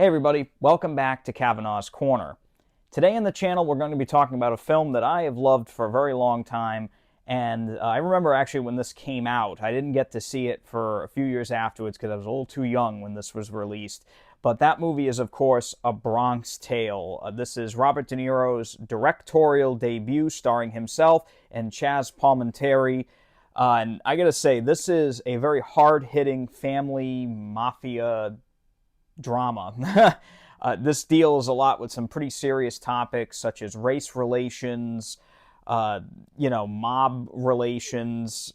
Hey everybody, welcome back to Kavanaugh's Corner. Today on the channel we're going to be talking about a film that I have loved for a very long time, and I remember actually when this came out. I didn't get to see it for a few years afterwards because I was a little too young when this was released, but that movie is of course A Bronx Tale. This is Robert De Niro's directorial debut starring himself and Chaz Palminteri. And I gotta say, this is a very hard-hitting family mafia drama. This deals a lot with some pretty serious topics such as race relations, mob relations,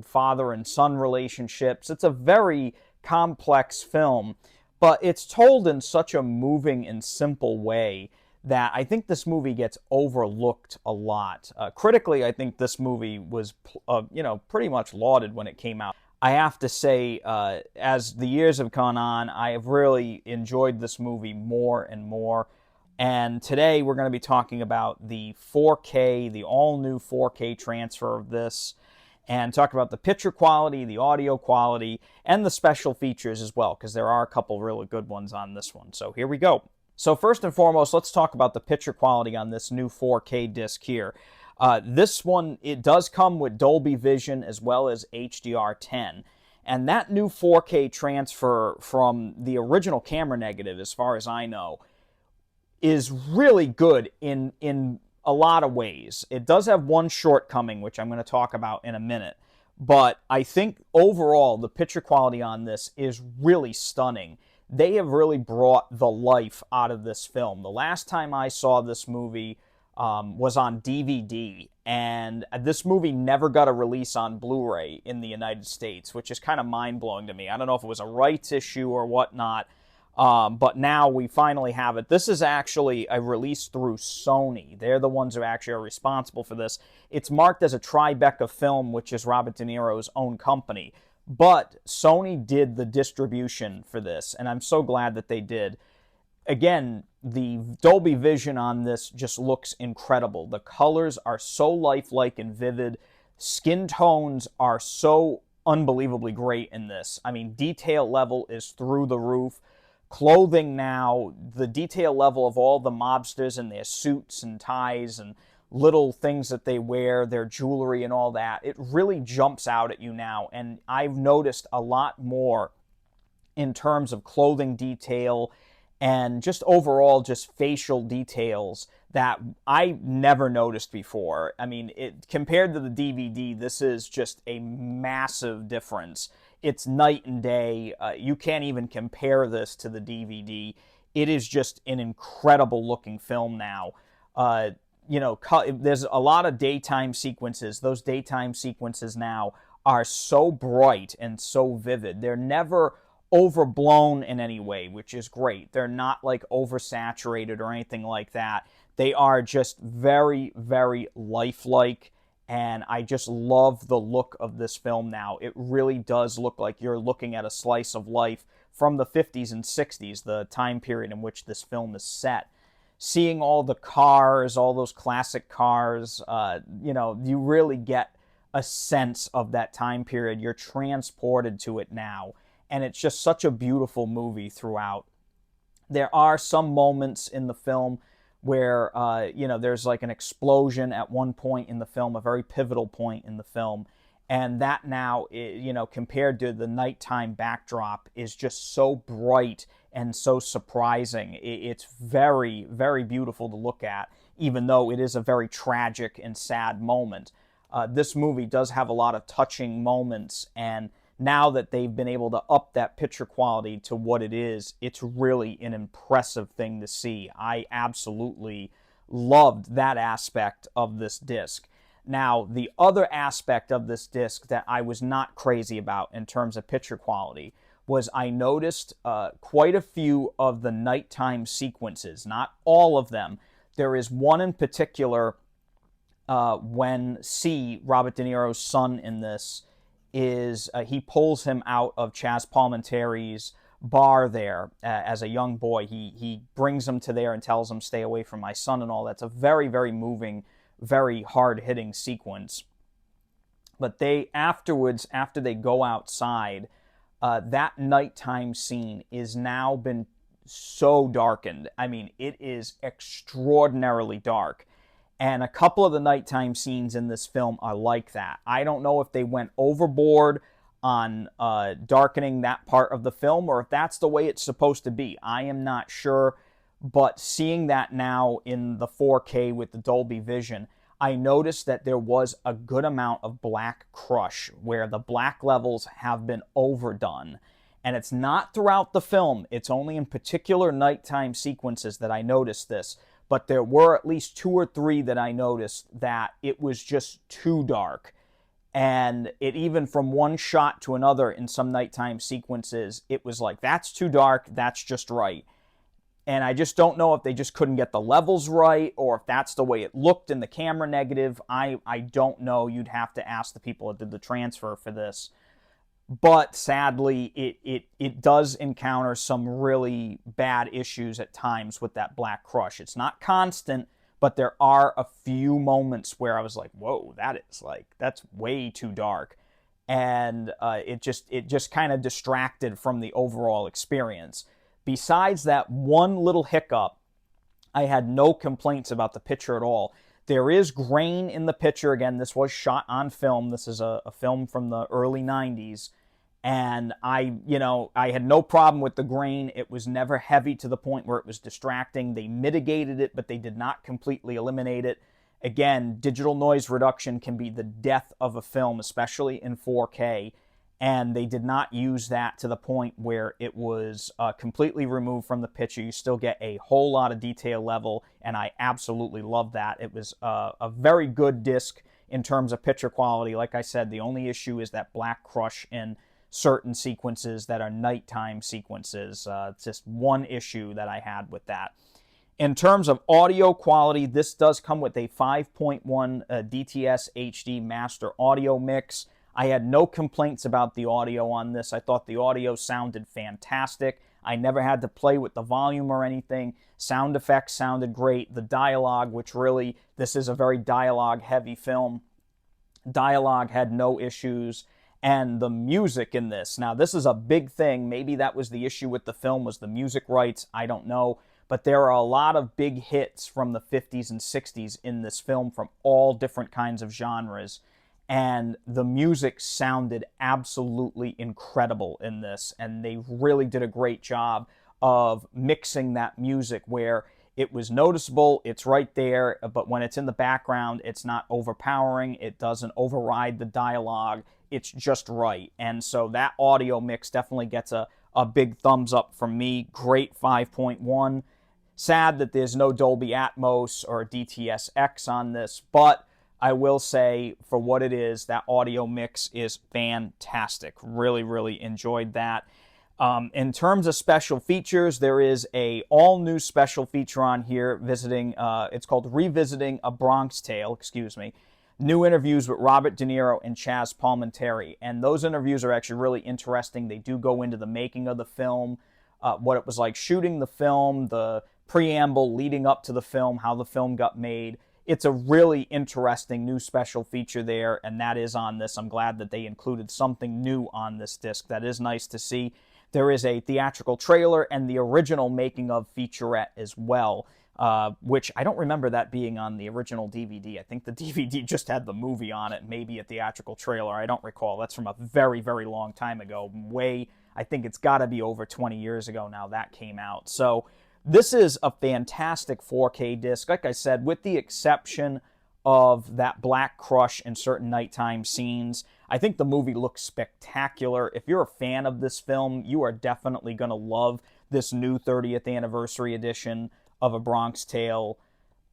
father and son relationships. It's a very complex film, but it's told in such a moving and simple way that I think this movie gets overlooked a lot. Critically, I think this movie was, pretty much lauded when it came out. I have to say, as the years have gone on, I have really enjoyed this movie more and more. And today we're going to be talking about the 4K, the all-new 4K transfer of this, and talk about the picture quality, the audio quality, and the special features as well, because there are a couple really good ones on this one. So here we go. So first and foremost, let's talk about the picture quality on this new 4K disc here. This one, it does come with Dolby Vision as well as HDR10. And that new 4K transfer from the original camera negative, as far as I know, is really good in a lot of ways. It does have one shortcoming, which I'm going to talk about in a minute. But I think overall, the picture quality on this is really stunning. They have really brought the life out of this film. The last time I saw this movie was on DVD, and this movie never got a release on Blu-ray in the United States, which is kind of mind-blowing to me. I don't know if it was a rights issue or whatnot, but now we finally have it. This is actually a release through Sony. They're the ones who actually are responsible for this. It's marked as a Tribeca film, which is Robert De Niro's own company, but Sony did the distribution for this, and I'm so glad that they did. Again, the Dolby Vision on this just looks incredible. The colors are so lifelike and vivid. Skin tones are so unbelievably great in this. I mean, detail level is through the roof. Clothing now, the detail level of all the mobsters and their suits and ties and little things that they wear, their jewelry and all that, it really jumps out at you now. And I've noticed a lot more in terms of clothing detail and just overall just facial details that I never noticed before. I mean, compared to the DVD, this is just a massive difference. It's night and day. You can't even compare this to the DVD. It is just an incredible looking film now. There's a lot of daytime sequences. Those daytime sequences now are so bright and so vivid. They're never overblown in any way, which is great. They're not like oversaturated or anything like that. They are just very, very lifelike, and I just love the look of this film now. It really does look like you're looking at a slice of life from the 50s and 60s, the time period in which this film is set. Seeing all the cars, all those classic cars, you really get a sense of that time period. You're transported to it now. And it's just such a beautiful movie throughout. There are some moments in the film where, there's like an explosion at one point in the film, a very pivotal point in the film. And that now, compared to the nighttime backdrop, is just so bright and so surprising. It's very, very beautiful to look at, even though it is a very tragic and sad moment. This movie does have a lot of touching moments, and now that they've been able to up that picture quality to what it is, it's really an impressive thing to see. I absolutely loved that aspect of this disc. Now, the other aspect of this disc that I was not crazy about in terms of picture quality was I noticed quite a few of the nighttime sequences, not all of them. There is one in particular when Robert De Niro's son in this, he pulls him out of Chaz Palminteri's bar there as a young boy. He brings him to there and tells him, stay away from my son and all. That's a very, very moving, very hard-hitting sequence. But afterwards, after they go outside, that nighttime scene is now been so darkened. I mean, it is extraordinarily dark. And a couple of the nighttime scenes in this film are like that. I don't know if they went overboard on darkening that part of the film or if that's the way it's supposed to be. I am not sure, but seeing that now in the 4K with the Dolby Vision, I noticed that there was a good amount of black crush where the black levels have been overdone. And it's not throughout the film, it's only in particular nighttime sequences that I noticed this. But there were at least 2 or 3 that I noticed that it was just too dark. And it even from one shot to another in some nighttime sequences, it was like, that's too dark, that's just right. And I just don't know if they just couldn't get the levels right or if that's the way it looked in the camera negative. I don't know. You'd have to ask the people that did the transfer for this. But sadly, it does encounter some really bad issues at times with that black crush. It's not constant, but there are a few moments where I was like, whoa, that's way too dark. And it just kind of distracted from the overall experience. Besides that one little hiccup, I had no complaints about the picture at all. There is grain in the picture. Again, this was shot on film. This is a film from the early 90s. And I had no problem with the grain. It was never heavy to the point where it was distracting. They mitigated it, but they did not completely eliminate it. Again, digital noise reduction can be the death of a film, especially in 4K. And they did not use that to the point where it was completely removed from the picture. You still get a whole lot of detail level, and I absolutely love that. It was a very good disc in terms of picture quality. Like I said, the only issue is that black crush in certain sequences that are nighttime sequences. It's just one issue that I had with that. In terms of audio quality, this does come with a 5.1 DTS HD master audio mix. I had no complaints about the audio on this. I thought the audio sounded fantastic. I never had to play with the volume or anything. Sound effects sounded great. The dialogue, which really, this is a very dialogue-heavy film. Dialogue had no issues. And the music in this. Now, this is a big thing. Maybe that was the issue with the film, was the music rights. I don't know. But there are a lot of big hits from the 50s and 60s in this film from all different kinds of genres. And the music sounded absolutely incredible in this. And they really did a great job of mixing that music where it was noticeable, it's right there, but when it's in the background, it's not overpowering, it doesn't override the dialogue, it's just right. And so that audio mix definitely gets a big thumbs up from me. Great 5.1. Sad that there's no Dolby Atmos or DTS-X on this, but I will say, for what it is, that audio mix is fantastic. Really, really enjoyed that. In terms of special features, there is a all-new special feature on here visiting, it's called Revisiting a Bronx Tale, new interviews with Robert De Niro and Chaz Palminteri. And those interviews are actually really interesting. They do go into the making of the film, what it was like shooting the film, the preamble leading up to the film, how the film got made. It's a really interesting new special feature there, and that is on this. I'm glad that they included something new on this disc. That is nice to see. There is a theatrical trailer and the original making of featurette as well, which I don't remember that being on the original DVD. I think the DVD just had the movie on it, maybe a theatrical trailer. I don't recall. That's from a very, very long time ago. I think it's got to be over 20 years ago now that came out. So this is a fantastic 4K disc. Like I said, with the exception of that black crush in certain nighttime scenes, I think the movie looks spectacular. If you're a fan of this film, you are definitely going to love this new 30th anniversary edition of A Bronx Tale.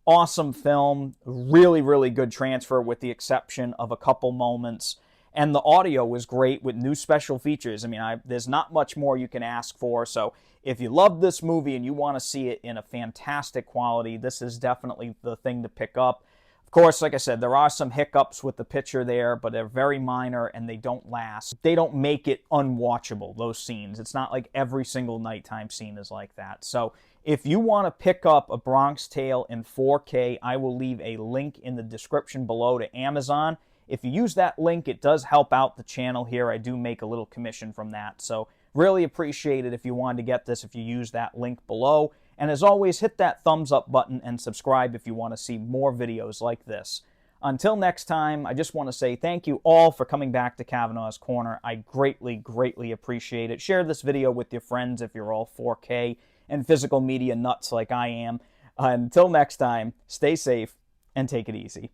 Awesome film. Really, really good transfer with the exception of a couple moments. And the audio was great with new special features. I mean, there's not much more you can ask for. So if you love this movie and you want to see it in a fantastic quality, this is definitely the thing to pick up. Of course, like I said, there are some hiccups with the picture there, but they're very minor and they don't last. They don't make it unwatchable, those scenes. It's not like every single nighttime scene is like that. So if you want to pick up A Bronx Tale in 4K, I will leave a link in the description below to Amazon. If you use that link, it does help out the channel here. I do make a little commission from that. So Really appreciate it if you wanted to get this, if you use that link below. And as always, hit that thumbs up button and subscribe if you want to see more videos like this. Until next time, I just want to say thank you all for coming back to Kavanaugh's Corner. I greatly, greatly appreciate it. Share this video with your friends if you're all 4K and physical media nuts like I am. Until next time, stay safe and take it easy.